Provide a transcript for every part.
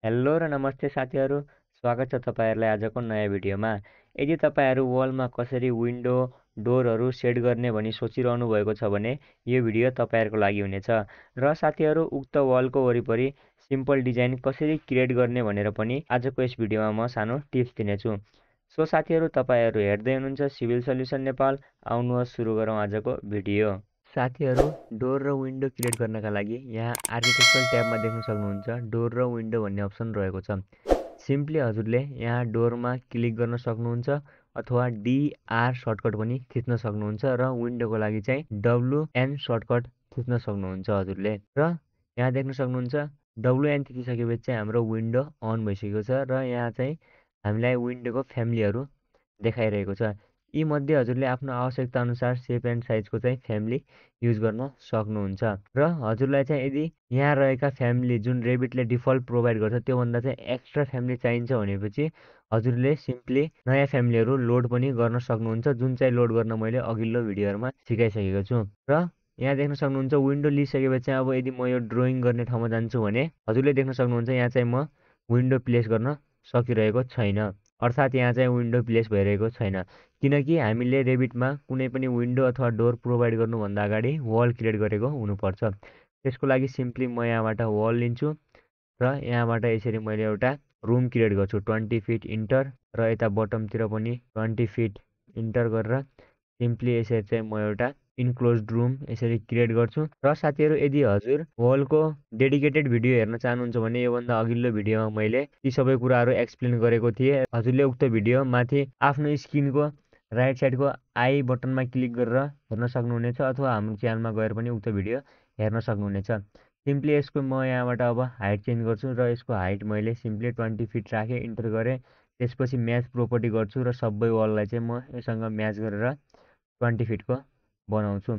Hello र नमस्ते साथीहरू, स्वागत छ तपाईँहरूलाई आजको नयाँ भिडियोमा। यदि तपाईँहरू वालमा कसरी विन्डो, डोरहरू सेट गर्ने भनी सोचिरहनु भएको छ भने यो भिडियो तपाईँहरूको लागि हुनेछ। र साथीहरू, उक्त वालको वरिपरि सिम्पल डिजाइन कसरी क्रिएट गर्ने भनेर पनि आजको यस भिडियोमा म सानो टिप्स दिनेछु। सो साथीहरू, तपाईँहरू हेर्दै हुनुहुन्छ सिभिल सल्युसन नेपाल। आउनुहोस् सुरु गरौँ आजको भिडियो। साथीहरू, डोर र विन्डो क्रिएट गर्नका लागि यहाँ आर्किटेक्चरल ट्याबमा देख्न सक्नुहुन्छ डोर र विन्डो भन्ने अप्सन रहेको छ। सिम्पली हजुरले यहाँ डोरमा क्लिक गर्न सक्नुहुन्छ अथवा डिआर सर्टकट पनि थिच्न सक्नुहुन्छ र विन्डोको लागि चाहिँ डब्लुएन सर्टकट थिच्न सक्नुहुन्छ हजुरले। र यहाँ देख्न सक्नुहुन्छ डब्लुएन थिचिसकेपछि चाहिँ हाम्रो विन्डो अन भइसकेको छ र यहाँ चाहिँ हामीलाई विन्डोको फ्यामिलीहरू देखाइरहेको छ। यी मध्ये हजुरले आफ्नो आवश्यकता अनुसार सेप एन्ड साइजको चाहिँ फ्यामिली युज गर्न सक्नुहुन्छ। र हजुरलाई चाहिँ यदि यहाँ रहेका फ्यामिली जुन रेबिटले डिफल्ट प्रोभाइड गर्छ त्योभन्दा चाहिँ एक्स्ट्रा फ्यामिली चाहिन्छ भनेपछि हजुरले सिम्पली नयाँ फ्यामिलीहरू लोड पनि गर्न सक्नुहुन्छ, जुन चाहिँ लोड गर्न मैले अघिल्लो भिडियोहरूमा सिकाइसकेको छु। र यहाँ देख्न सक्नुहुन्छ विन्डो लिइसकेपछि अब यदि म यो ड्रइङ गर्ने ठाउँमा जान्छु भने हजुरले देख्न सक्नुहुन्छ यहाँ चाहिँ म विन्डो प्लेस गर्न सकिरहेको छैन, अर्थात् यहाँ चाहिँ विन्डो प्लेस भइरहेको छैन, किनकि हामीले रेबिटमा कुनै पनि विन्डो अथवा डोर प्रोभाइड गर्नुभन्दा अगाडि वाल क्रिएट गरेको हुनुपर्छ। त्यसको लागि सिम्पली म यहाँबाट वाल लिन्छु र यहाँबाट यसरी मैले एउटा रुम क्रिएट गर्छु 20 फिट इन्टर र यता बटमतिर पनि 20 फिट इन्टर गरेर सिम्पली यसरी चाहिँ म एउटा इन्क्लोज्ड रुम यसरी क्रिएट गर्छु। र साथीहरू, यदि हजुर वालको डेडिकेटेड भिडियो हेर्न चाहनुहुन्छ भने योभन्दा अघिल्लो भिडियोमा मैले ती सबै कुराहरू एक्सप्लेन गरेको थिएँ। हजुरले उक्त भिडियो माथि आफ्नो स्क्रिनको राइट साइडको आई बटनमा क्लिक गरेर हेर्न सक्नुहुनेछ अथवा हाम्रो च्यानलमा गएर पनि उक्त भिडियो हेर्न सक्नुहुनेछ। सिम्पली यसको म यहाँबाट अब हाइट चेन्ज गर्छु र यसको हाइट मैले सिम्पली 20 फिट राखेँ, इन्टर गरेँ। त्यसपछि म्याच प्रोपर्टी गर्छु र सबै वाललाई चाहिँ म यससँग म्याच गरेर 20 फिटको बनाउँछु।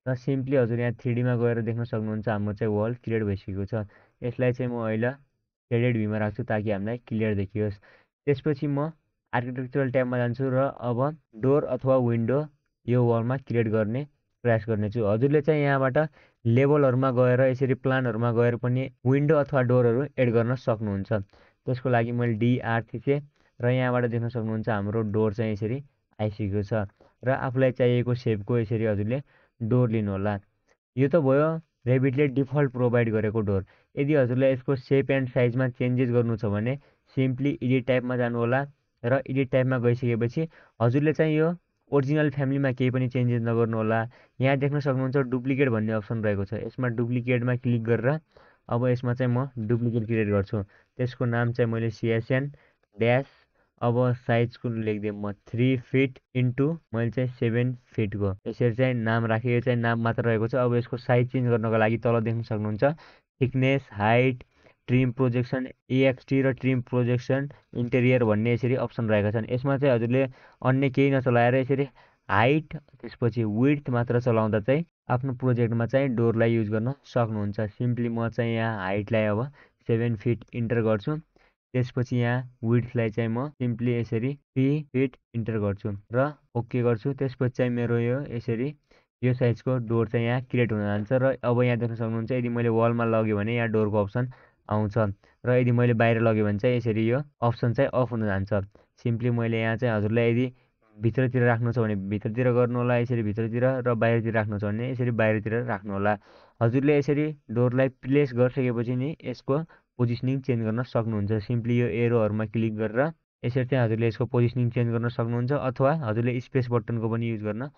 र सिम्पली हजुर यहाँ 3Dमा गएर देख्न सक्नुहुन्छ हाम्रो चाहिँ वाल क्लियर भइसकेको छ। यसलाई चाहिँ म अहिले शेडेड भ्यूमा राख्छु ताकि हामीलाई क्लियर देखियोस्। त्यसपछि म आर्किटेक्चरल ट्याबमा जान्छु र अब डोर अथवा विन्डो यो वालमा क्रिएट गर्ने प्रयास गर्नेछु। हजुरले चाहिँ यहाँबाट लेभलहरूमा गएर यसरी प्लानहरूमा गएर पनि विन्डो अथवा डोरहरू एड गर्न सक्नुहुन्छ। त्यसको लागि मैले डिआर थिचेँ र यहाँबाट देख्न सक्नुहुन्छ हाम्रो डोर चाहिँ यसरी आइसकेको छ र आफूलाई चाहिएको सेपको यसरी हजुरले डोर लिनुहोला। यो त भयो रेबिटले डिफल्ट प्रोभाइड गरेको डोर। यदि हजुरलाई यसको सेप एन्ड साइजमा चेन्जेस गर्नु छ भने सिम्पली एडिट टाइपमा जानुहोला र एडिट टाइपमा गइसकेपछि हजुरले चाहिँ यो ओरिजिनल फ्यामिलीमा केही पनि चेन्जेस नगर्नुहोला। यहाँ देख्न सक्नुहुन्छ डुप्लिकेट भन्ने अप्सन रहेको छ, यसमा डुप्लिकेटमा क्लिक गरेर अब यसमा चाहिँ म डुप्लिकेट क्रिएट गर्छु। त्यसको नाम चाहिँ मैले सिएसएन ड्यास अब साइजको लेखिदिएँ म 3 फिट इन्टु मैले चाहिँ 7 फिटको यसरी चाहिँ नाम राखेँ। यो चाहिँ नाम मात्र रहेको छ। अब यसको साइज चेन्ज गर्नको लागि तल देख्न सक्नुहुन्छ थिकनेस, हाइट, ट्रिम प्रोजेक्सन, एएक्सटी र ट्रिम प्रोजेक्सन इन्टेरियर भन्ने यसरी अप्सन रहेका छन्। यसमा चाहिँ हजुरले अन्य केही नचलाएर यसरी हाइट त्यसपछि विड्थ मात्र चलाउँदा चाहिँ आफ्नो प्रोजेक्टमा चाहिँ डोरलाई युज गर्न सक्नुहुन्छ। सिम्पली म चाहिँ यहाँ हाइटलाई अब 7 फिट इन्टर गर्छु। त्यसपछि यहाँ विड्थलाई चाहिँ म सिम्पली यसरी 3 फिट इन्टर गर्छु र ओके गर्छु। त्यसपछि चाहिँ मेरो यो यसरी यो साइजको डोर चाहिँ यहाँ क्रिएट हुन जान्छ। र अब यहाँ देख्न सक्नुहुन्छ यदि मैले वालमा लग्यो भने यहाँ डोरको अप्सन आउँछ र यदि मैले बाहिर लग्यो भने चाहिँ यसरी यो अप्सन चाहिँ अफ हुन जान्छ। सिम्पली मैले यहाँ चाहिँ हजुरलाई यदि भित्रतिर राख्नु छ भने भित्रतिर गर्नुहोला, यसरी भित्रतिर, र बाहिरतिर राख्नु छ भने यसरी बाहिरतिर राख्नुहोला। हजुरले यसरी डोरलाई प्लेस गरिसकेपछि नि यसको पोजिसनिङ चेन्ज गर्न सक्नुहुन्छ। सिम्पली यो एरोहरूमा क्लिक गरेर यसरी चाहिँ हजुरले यसको पोजिसनिङ चेन्ज गर्न सक्नुहुन्छ अथवा हजुरले स्पेस बटनको पनि युज गर्न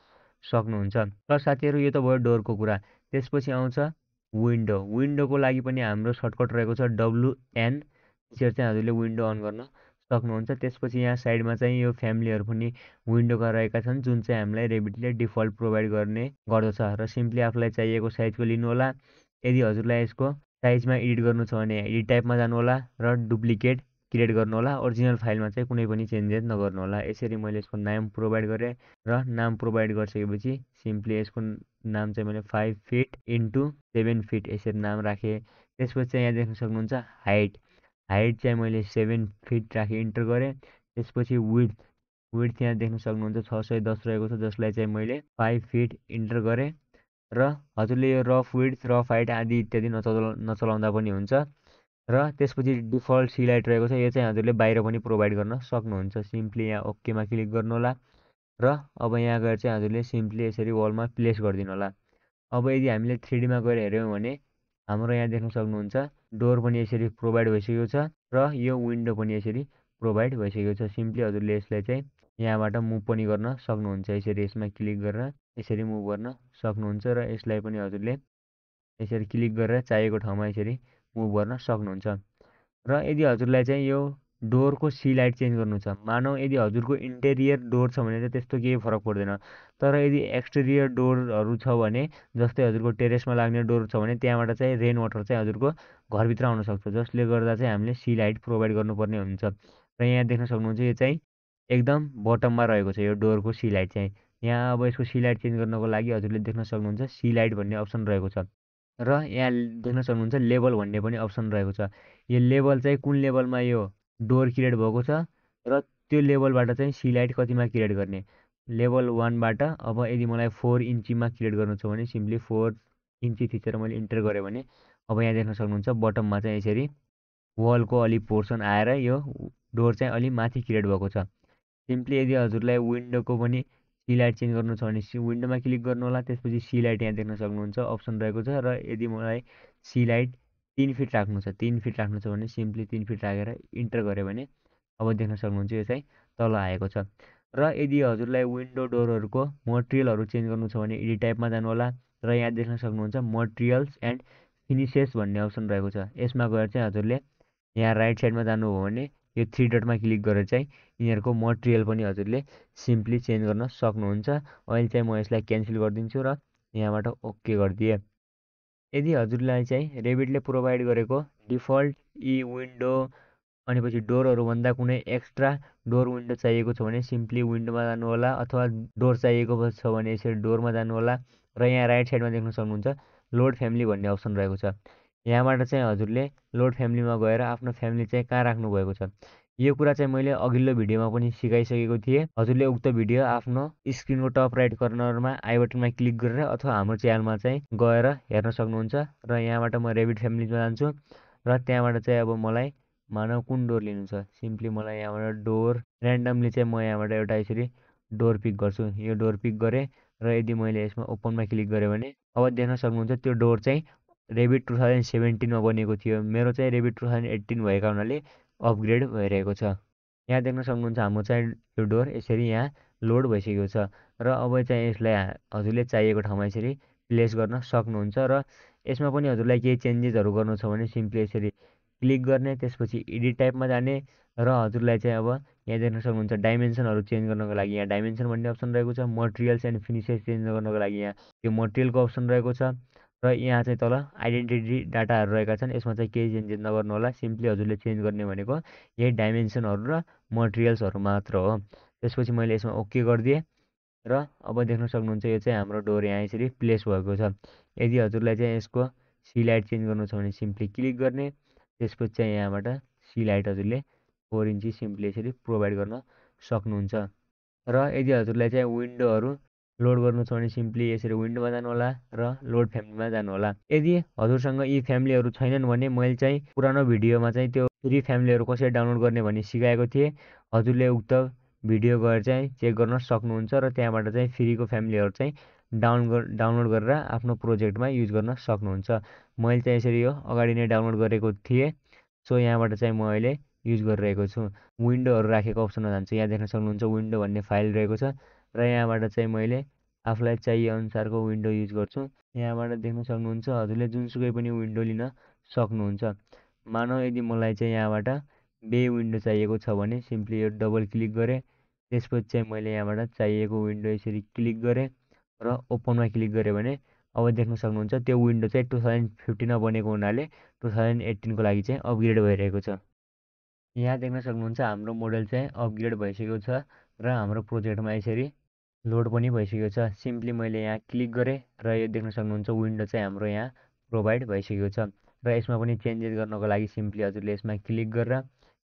सक्नुहुन्छ। र साथीहरू, यो त भयो डोरको कुरा। त्यसपछि आउँछ विन्डो। विन्डोको लागि पनि हाम्रो सर्टकट रहेको छ डब्लुएन, त्यसरी चाहिँ हजुरले विन्डो अन गर्न सक्नुहुन्छ। त्यसपछि यहाँ साइडमा चाहिँ यो फ्यामिलीहरू पनि विन्डोका रहेका छन् जुन चाहिँ हामीलाई रेबिटले डिफल्ट प्रोभाइड गर्ने गर्दछ। र सिम्पली आफूलाई चाहिएको साइजको लिनुहोला। यदि हजुरलाई यसको साइजमा एडिट गर्नु छ भने एडिट टाइपमा जानुहोला र डुप्लिकेट क्रिएट गर्नुहोला। ओरिजिनल फाइलमा चाहिँ कुनै पनि चेन्जेस नगर्नुहोला। यसरी मैले यसको नाम प्रोभाइड गरेँ र नाम प्रोभाइड गरिसकेपछि सिम्पली यसको नाम चाहिँ मैले 5 फिट इन्टु 7 फिट यसरी नाम राखेँ। त्यसपछि चाहिँ यहाँ देख्न सक्नुहुन्छ हाइट चाहिँ मैले 7 फिट राखेँ, इन्टर गरेँ। त्यसपछि विड्थ यहाँ देख्न सक्नुहुन्छ 610 रहेको छ जसलाई चाहिँ मैले 5 फिट इन्टर गरेँ। र हजुरले यो रफ विड्थ, रफ हाइट आदि इत्यादि नचलाउँदा पनि हुन्छ। र त्यसपछि डिफल्ट सी लाइट रहेको छ, यो चाहिँ हजुरले बाहिर पनि प्रोभाइड गर्न सक्नुहुन्छ। सिम्पली यहाँ ओकेमा क्लिक गर्नु होला र अब यहाँ गएर चाहिँ हजुरले सिम्पली यसरी वालमा प्लेस गरिदिनु होला। अब यदि हामीले 3Dमा गएर हेऱ्यौँ भने हाम्रो यहाँ देख्न सक्नुहुन्छ डोर पनि यसरी प्रोभाइड भइसकेको छ र यो विन्डो पनि यसरी प्रोभाइड भइसकेको छ। सिम्पली हजुरले यसलाई चाहिँ यहाँबाट मुभ पनि गर्न सक्नुहुन्छ। यसरी यसमा क्लिक गरेर यसरी मुभ गर्न सक्नुहुन्छ र यसलाई पनि हजुरले यसरी क्लिक गरेर चाहिएको ठाउँमा यसरी मुभ गर्न सक्नुहुन्छ। र यदि हजुरलाई चाहिँ यो डोरको सी लाइट चेन्ज गर्नु छ, मानौ यदि हजुरको इन्टेरियर डोर छ भने चाहिँ त्यस्तो केही फरक पर्दैन। तर यदि एक्सटेरियर डोरहरू छ भने, जस्तै हजुरको टेरेसमा लाग्ने डोर छ भने त्यहाँबाट चाहिँ रेन वाटर चाहिँ हजुरको घरभित्र आउन सक्छ, जसले गर्दा चाहिँ हामीले सी लाइट प्रोभाइड गर्नुपर्ने हुन्छ। र यहाँ देख्न सक्नुहुन्छ यो चाहिँ एकदम बटममा रहेको छ यो डोरको सी लाइट चाहिँ। यहाँ अब यसको सी लाइट चेन्ज गर्नको लागि हजुरले देख्न सक्नुहुन्छ सी लाइट भन्ने अप्सन रहेको छ र यहाँ देख्न सक्नुहुन्छ लेभल भन्ने पनि अप्सन रहेको छ। यो लेभल चाहिँ कुन लेभलमा यो डोर क्रिएट भएको छ र त्यो लेभलबाट चाहिँ सी लाइट कतिमा क्रिएट गर्ने। लेभल 1बाट अब यदि मलाई 4 इन्चीमा क्रिएट गर्नु छ भने सिम्पली 4 इन्ची थिचेर मैले इन्टर गरेँ भने अब यहाँ देख्न सक्नुहुन्छ बटममा चाहिँ यसरी वालको अलि पोर्सन आएर यो डोर चाहिँ अलि माथि क्रिएट भएको छ। सिम्पली यदि हजुरलाई विन्डोको पनि सी लाइट चेन्ज गर्नु छ भने विन्डोमा क्लिक गर्नु होला, त्यसपछि सी लाइट यहाँ देख्न सक्नुहुन्छ अप्सन रहेको छ। र यदि मलाई सी लाइट 3 फिट राख्नु छ 3 फिट राख्नु छ भने सिम्पली 3 फिट राखेर इन्टर गऱ्यो भने अब देख्न सक्नुहुन्छ यो चाहिँ तल आएको छ। र यदि हजुरलाई विन्डो डोरहरूको मटेरियलहरू चेन्ज गर्नु छ भने एडिट टाइपमा जानु होला र यहाँ देख्न सक्नुहुन्छ मटेरियल्स एन्ड फिनिसेस भन्ने अप्सन रहेको छ। यसमा गएर चाहिँ हजुरले यहाँ राइट साइडमा जानुभयो भने यो 3 डटमा क्लिक गरेर चाहिँ यिनीहरूको मटेरियल पनि हजुरले सिम्पली चेन्ज गर्न सक्नुहुन्छ। अहिले चाहिँ म यसलाई क्यान्सल गरिदिन्छु र यहाँबाट ओके गरिदिएँ। यदि हजुरलाई चाहिँ रेभिटले प्रोभाइड गरेको डिफल्ट यी विन्डो अनि पछि डोरहरूभन्दा कुनै एक्स्ट्रा डोर विन्डो चाहिएको छ भने सिम्पली विन्डोमा जानु होला, अथवा डोर चाहिएको छ भने यसरी डोरमा जानु होला र यहाँ राइट साइडमा देख्न सक्नुहुन्छ लोड फ्यामिली भन्ने अप्सन रहेको छ। यहाँबाट चाहिँ हजुरले लोड फ्यामिलीमा गएर आफ्नो फ्यामिली चाहिँ कहाँ राख्नु भएको छ, यो कुरा चाहिँ मैले अघिल्लो भिडियोमा पनि सिकाइसकेको थिएँ। हजुरले उक्त भिडियो आफ्नो स्क्रिनको टप राइट कर्नरमा आई बटनमा क्लिक गरेर अथवा हाम्रो च्यानलमा चाहिँ गएर हेर्न सक्नुहुन्छ। र यहाँबाट म रेभिट फ्यामिलीमा जान्छु र त्यहाँबाट चाहिँ अब मलाई मानव कुन डोर लिनु छ, सिम्पली मलाई यहाँबाट डोर ऱ्यान्डमली चाहिँ म यहाँबाट एउटा यसरी डोर पिक गर्छु। यो डोर पिक गरेँ र यदि मैले यसमा ओपनमा क्लिक गरेँ भने अब देख्न सक्नुहुन्छ त्यो डोर चाहिँ रेभिट 2017मा बनेको थियो। मेरो चाहिँ रेभिट 2018 भएका हुनाले अपग्रेड भइरहेको छ। यहाँ देख्न सक्नुहुन्छ हाम्रो चाहिँ यो डोर यसरी यहाँ लोड भइसकेको छ र अब चाहिँ यसलाई हजुरले चाहिएको ठाउँमा यसरी प्लेस गर्न सक्नुहुन्छ। र यसमा पनि हजुरलाई केही चेन्जेसहरू गर्नु छ भने सिम्पली यसरी क्लिक गर्ने, त्यसपछि एडिट टाइपमा जाने र हजुरलाई चाहिँ अब यहाँ देख्न सक्नुहुन्छ डाइमेन्सनहरू चेन्ज गर्नको लागि यहाँ डाइमेन्सन भन्ने अप्सन रहेको छ। मटेरियल्स एन्ड फिनिसेस चेन्ज गर्नको लागि यहाँ यो मटेरियलको अप्सन रहेको छ र यहाँ चाहिँ तल आइडेन्टिटी डाटाहरू रहेका छन्। यसमा चाहिँ केही चेन्जेस नगर्नु होला, सिम्पली हजुरले चेन्ज गर्ने भनेको यही डाइमेन्सनहरू र मटेरियल्सहरू मात्र हो। त्यसपछि मैले यसमा ओके गरिदिएँ र अब देख्न सक्नुहुन्छ यो चाहिँ हाम्रो डोर यहाँ यसरी प्लेस भएको छ। यदि हजुरलाई चाहिँ यसको सी लाइट चेन्ज गर्नु छ भने सिम्पली क्लिक गर्ने, त्यसपछि चाहिँ यहाँबाट सी लाइट हजुरले 4 इन्ची सिम्पली यसरी प्रोभाइड गर्न सक्नुहुन्छ। र यदि हजुरलाई चाहिँ विन्डोहरू लोड गर्नु छ भने सिम्पली यसरी विन्डोमा जानु होला र लोड फ्यामिलीमा जानु होला। यदि हजुरसँग यी फ्यामिलीहरू छैनन् भने मैले चाहिँ पुरानो भिडियोमा चाहिँ त्यो फ्री फ्यामिलीहरू कसरी डाउनलोड गर्ने भन्ने सिकाएको थिएँ। हजुरले उक्त भिडियो गएर चाहिँ चेक गर्न सक्नुहुन्छ र त्यहाँबाट चाहिँ फ्रीको फ्यामिलीहरू चाहिँ डाउनलोड गरेर आफ्नो प्रोजेक्टमा युज गर्न सक्नुहुन्छ। मैले चाहिँ यसरी यो अगाडि नै डाउनलोड गरेको थिएँ, सो यहाँबाट चाहिँ म अहिले युज गरिरहेको छु। विन्डोहरू राखेको अप्सनमा जान्छु, यहाँ देख्न सक्नुहुन्छ विन्डो भन्ने फाइल रहेको छ र यहाँबाट चाहिँ मैले आफूलाई चाहिए अनुसारको विन्डो युज गर्छु। यहाँबाट देख्न सक्नुहुन्छ हजुरले जुनसुकै पनि विन्डो लिन सक्नुहुन्छ। मानौ यदि मलाई चाहिँ यहाँबाट बे विन्डो चाहिएको छ भने सिम्पली यो डबल क्लिक गरेँ, त्यसपछि चाहिँ मैले यहाँबाट चाहिएको विन्डो यसरी क्लिक गरेँ र ओपनमा क्लिक गरेँ भने अब देख्न सक्नुहुन्छ त्यो विन्डो चाहिँ 2015मा बनेको हुनाले 2018को लागि चाहिँ अपग्रेड भइरहेको छ। यहाँ देख्न सक्नुहुन्छ हाम्रो मोडल चाहिँ अपग्रेड भइसकेको छ र हाम्रो प्रोजेक्टमा यसरी लोड पनि भइसकेको छ। सिम्पली मैले यहाँ क्लिक गरेँ र यो देख्न सक्नुहुन्छ विन्डो चाहिँ हाम्रो यहाँ प्रोभाइड भइसकेको छ। र यसमा पनि चेन्जेस गर्नको लागि सिम्पली हजुरले यसमा क्लिक गरेर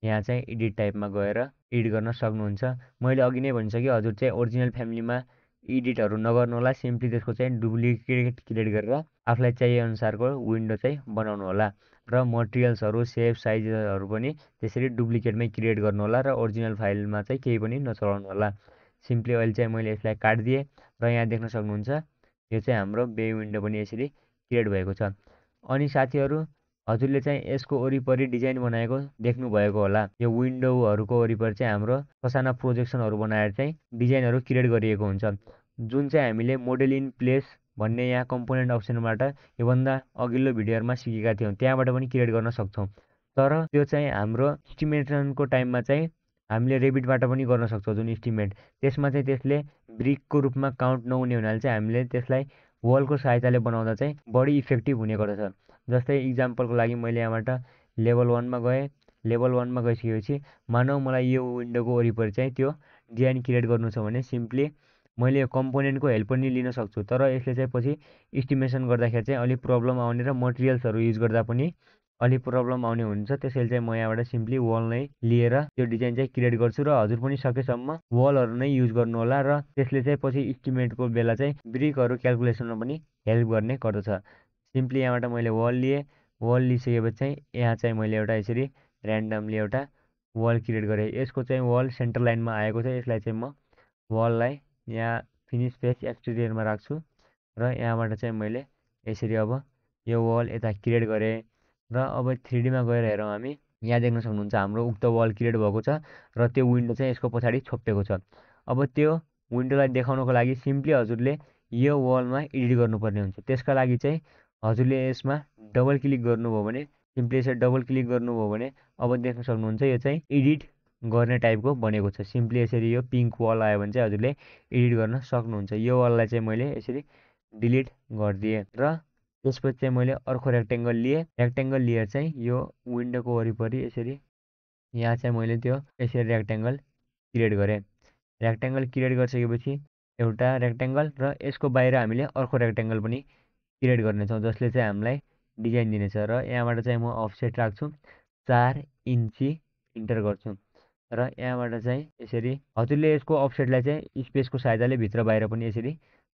यहाँ चाहिँ एडिट टाइपमा गएर एडिट गर्न सक्नुहुन्छ। मैले अघि नै भनिसकेँ हजुर चाहिँ ओरिजिनल फ्यामिलीमा एडिटहरू नगर्नु होला, सिम्पली त्यसको चाहिँ डुप्लिकेट क्रिएट गरेर आफूलाई चाहिए अनुसारको विन्डो चाहिँ बनाउनु होला। र मटेरियल्सहरू सेप साइजहरू पनि त्यसरी डुप्लिकेटमै क्रिएट गर्नु होला र ओरिजिनल फाइलमा चाहिँ केही पनि नचलाउनु होला। सिम्पली अहिले चाहिँ मैले यसलाई काटिदिएँ र यहाँ देख्न सक्नुहुन्छ यो चाहिँ हाम्रो बे विन्डो पनि यसरी क्रिएट भएको छ। अनि साथीहरू हजुरले चाहिँ यसको वरिपरि डिजाइन बनाएको देख्नुभएको होला। यो विन्डोहरूको वरिपरि चाहिँ हाम्रो ससाना प्रोजेक्सनहरू बनाएर चाहिँ डिजाइनहरू क्रिएट गरिएको हुन्छ, जुन चाहिँ हामीले मोडेल इन प्लेस भन्ने यहाँ कम्पोनेन्ट अप्सनबाट योभन्दा अघिल्लो भिडियोहरूमा सिकेका थियौँ, त्यहाँबाट पनि क्रिएट गर्न सक्छौँ। तर त्यो चाहिँ हाम्रो इस्टिमेसनको टाइममा चाहिँ हामीले रेबिटबाट पनि गर्न सक्छौँ। जुन इस्टिमेट त्यसमा चाहिँ त्यसले ब्रिकको रूपमा काउन्ट नहुने हुनाले चाहिँ हामीले त्यसलाई वलको सहायताले बनाउँदा चाहिँ बढी इफेक्टिभ हुने गर्दछ। जस्तै इक्जाम्पलको लागि मैले यहाँबाट लेभल 1मा गएँ। लेभल 1मा गइसकेपछि मानौ मलाई यो विन्डोको वरिपरि चाहिँ त्यो डिजाइन क्रिएट गर्नु छ भने सिम्पली मैले यो कम्पोनेन्टको हेल्प पनि लिन सक्छु। तर यसले चाहिँ पछि इस्टिमेसन गर्दाखेरि चाहिँ अलिक प्रब्लम आउने र मटेरियल्सहरू युज गर्दा पनि अलिक प्रब्लम आउने हुन्छ। त्यसैले चाहिँ म यहाँबाट सिम्पली वल नै लिएर त्यो डिजाइन चाहिँ क्रिएट गर्छु र हजुर पनि सकेसम्म वलहरू नै युज गर्नु होला र त्यसले चाहिँ पछि इस्टिमेटको बेला चाहिँ ब्रिकहरू क्यालकुलेसनमा पनि हेल्प गर्ने गर्दछ। सिम्पली यहाँबाट मैले वल लिएँ। वल लिइसकेपछि चाहिँ यहाँ चाहिँ मैले एउटा यसरी ऱ्यान्डमली एउटा वल क्रिएट गरेँ। यसको चाहिँ वल सेन्टर लाइनमा आएको छ। यसलाई चाहिँ म वललाई यहाँ फिनिस पेज एक्सटेरियरमा राख्छु र यहाँबाट चाहिँ मैले यसरी अब यो वल यता क्रिएट गरेँ र अब 3Dमा गएर हेरौँ हामी। यहाँ देख्न सक्नुहुन्छ हाम्रो उक्त वल क्रिएट भएको छ र त्यो विन्डो चाहिँ यसको पछाडि छोपेको छ। अब त्यो विन्डोलाई देखाउनको लागि सिम्पली हजुरले यो वलमा एडिट गर्नुपर्ने हुन्छ। त्यसका लागि चाहिँ हजुरले यसमा डबल क्लिक गर्नुभयो भने सिम्पली यसरी डबल क्लिक गर्नुभयो भने अब देख्न सक्नुहुन्छ यो चाहिँ एडिट गर्ने टाइपको बनेको छ। सिम्पली यसरी यो पिङ्क वल आयो भने चाहिँ हजुरले एडिट गर्न सक्नुहुन्छ। यो वललाई चाहिँ मैले यसरी डिलिट गरिदिएँ र त्यसपछि चाहिँ मैले अर्को रेक्टेङ्गल लिएँ। रेक्टेङ्गल लिएर चाहिँ यो विन्डोको वरिपरि यसरी यहाँ चाहिँ मैले त्यो यसरी रेक्टेङ्गल क्रिएट गरेँ। रेक्टेङ्गल क्रिएट गरिसकेपछि एउटा रेक्टेङ्गल र यसको बाहिर हामीले अर्को रेक्टेङ्गल पनि क्रिएट गर्नेछौँ, जसले चाहिँ हामीलाई डिजाइन दिनेछ। र यहाँबाट चाहिँ म अफसेट राख्छु 4 इन्ची इन्टर गर्छु र यहाँबाट चाहिँ यसरी हजुरले यसको अफसेटलाई चाहिँ स्पेसको सहायताले भित्र बाहिर पनि यसरी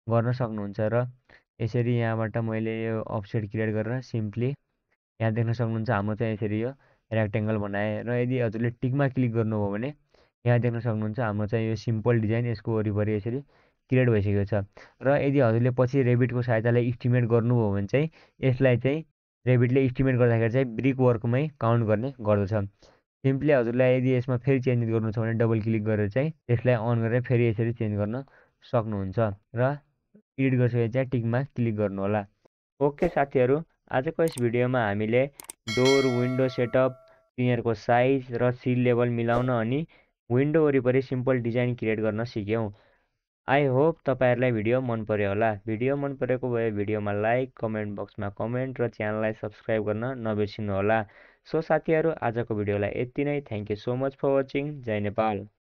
गर्न सक्नुहुन्छ। र यसरी यहाँबाट मैले यो अफसेट क्रिएट गरेर सिम्पली यहाँ देख्न सक्नुहुन्छ हाम्रो चाहिँ यसरी यो रेक्टेङ्गल बनाएँ। र यदि हजुरले टिकमा क्लिक गर्नुभयो भने यहाँ देख्न सक्नुहुन्छ हाम्रो चाहिँ यो सिम्पल डिजाइन यसको वरिपरि यसरी क्रिएट भइसकेको छ। र यदि हजुरले पछि रेबिटको सहायताले इस्टिमेट गर्नुभयो भने चाहिँ यसलाई चाहिँ रेबिटले इस्टिमेट गर्दाखेरि चाहिँ ब्रिक वर्कमै काउन्ट गर्ने गर्दछ। सिम्पली हजुरलाई यदि यसमा फेरि चेन्ज गर्नु छ भने डबल क्लिक गरेर चाहिँ यसलाई अन गरेर फेरि यसरी चेन्ज गर्न सक्नुहुन्छ र एडिट गरिसकेपछि चाहिँ टिकमा क्लिक गर्नु होला। ओके साथीहरू, आजको यस भिडियोमा हामीले डोर विन्डो सेटअप, तिनीहरूको साइज र सिल लेभल मिलाउन अनि विन्डो वरिपरि सिम्पल डिजाइन क्रिएट गर्न सिक्यौँ। आई होप तपाईँहरूलाई भिडियो मन पर्यो होला। भिडियो मन परेको भए भिडियोमा लाइक, कमेन्ट बक्समा कमेन्ट र च्यानललाई सब्सक्राइब गर्न नबिर्सिनु होला। सो साथीहरू, आजको भिडियोलाई यति नै। Thank you so much for watching. जय नेपाल।